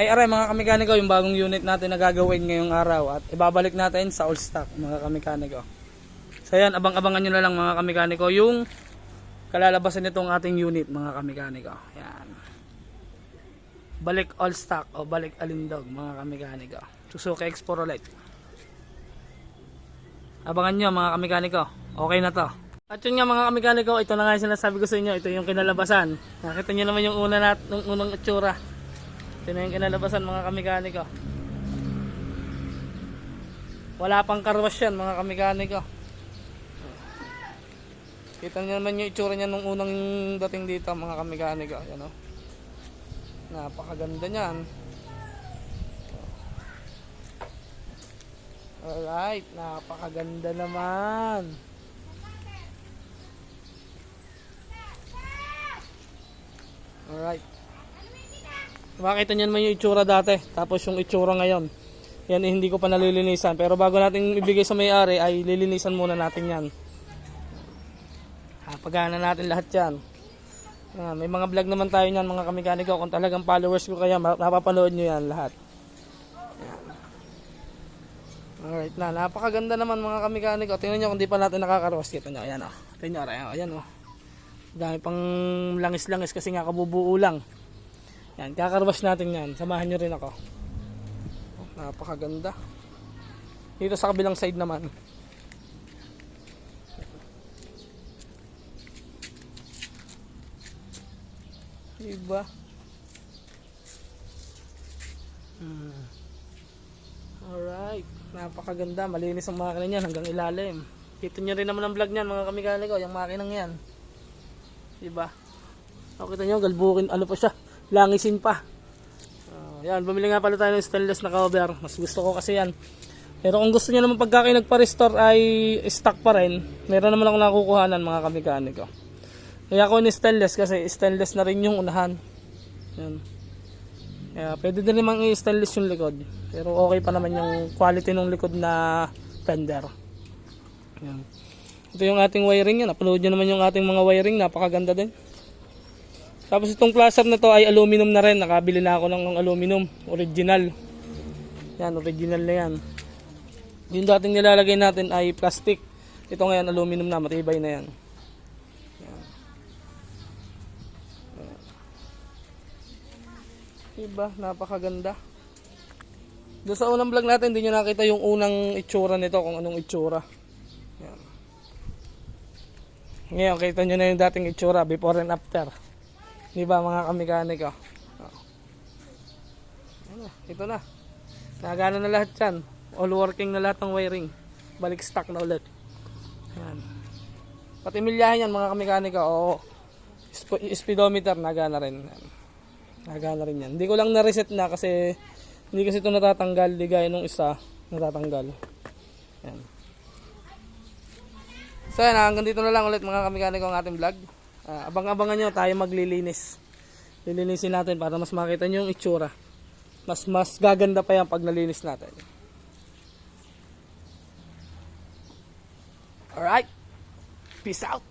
Ay aray mga kamekaniko, yung bagong unit natin na gagawin ngayong araw at ibabalik natin sa all stock mga kamekaniko. So yan, abang-abangan nyo na lang mga kamekaniko yung kalalabasan nitong ating unit mga kamekaniko. Yan. Balik all stock o balik alindog mga kamekaniko. Suzuki X4 ulit. Abangan nyo mga kamekaniko. Okay na to. At yun nga mga kamekaniko, ito na nga yung sinasabi ko sa inyo. Ito yung kinalabasan. Nakita nyo naman yung unang itsura. Ito na yung kinalabasan mga kamekaniko. Wala pang karwas yan mga kamekaniko. Kita nyo naman yung itsura niya nung unang dating dito mga kamekaniko. Yan, oh. Napakaganda niyan. Alright, napakaganda naman. Alright. Makita nyo naman yung itsura dati, tapos yung itsura ngayon. Yan hindi ko pa nalilinisan. Pero bago natin ibigay sa may-ari ay lilinisan muna natin yan. Pagana natin lahat yan. May mga vlog naman tayo nyan mga kamekaniko. Kung talagang followers ko kaya napapanood nyo yan lahat. Alright na, napakaganda naman mga kamekaniko. Tingnan nyo kung di pa natin nakakarwas. Kita nyo, ayan o. Tingnan nyo, ayan o. Dami pang langis-langis kasi nga kabubuo lang. Yan, kakarwas natin yan. Samahan nyo rin ako. Napakaganda. Dito sa kabilang side naman. Diba? Alright. Napakaganda. Malinis ang makina niyan hanggang ilalim. Kita nyo rin naman ang vlog niyan mga kamekaniko. Yung makinang yan. Diba? Kita nyo, galbukin. Ano pa siya? Langisin pa. Yan. Bumili nga pala tayo ng stainless na cover. Mas gusto ko kasi yan. Pero kung gusto nyo naman pagka kayo nagpa-restore ay stock pa rin. Meron naman akong nakukuhanan mga kamekaniko. Kaya ako ni stainless kasi stainless na rin yung unahan. Yan. Kaya pwede din naman i-stainless yung likod. Pero okay pa naman yung quality ng likod na fender. Yan. Ito yung ating wiring yan. Upload nyo naman yung ating mga wiring. Napakaganda din. Tapos itong cluster na to ay aluminum na rin. Nakabili na ako ng aluminum. Original. Yan, original na yan. Yung dating nilalagay natin ay plastic. Ito ngayon aluminum na. Matibay na yan. Diba? Napakaganda. Doon sa unang vlog natin, hindi nyo nakita yung unang itsura nito, kung anong itsura. Yan. Ngayon, kita nyo na yung dating itsura, before and after. Diba mga kamekaniko? Ito na. Nagana na lahat yan. All working na lahat ng wiring. Balik stock na ulit. Yan. Pati milyahan yan mga kamekaniko. Oo. Speedometer, nagana rin. Yan. Nagana rin yan. Hindi ko lang na-reset na kasi hindi kasi ito natatanggal. Di gaya nung isa natatanggal. Yan. So yan, hanggang dito na lang ulit mga kamekaniko ang ating vlog. Abang-abangan nyo tayo maglilinis. Lilinisin natin para mas makita nyo yung itsura. Mas gaganda pa yan pag nalinis natin. Alright. Peace out.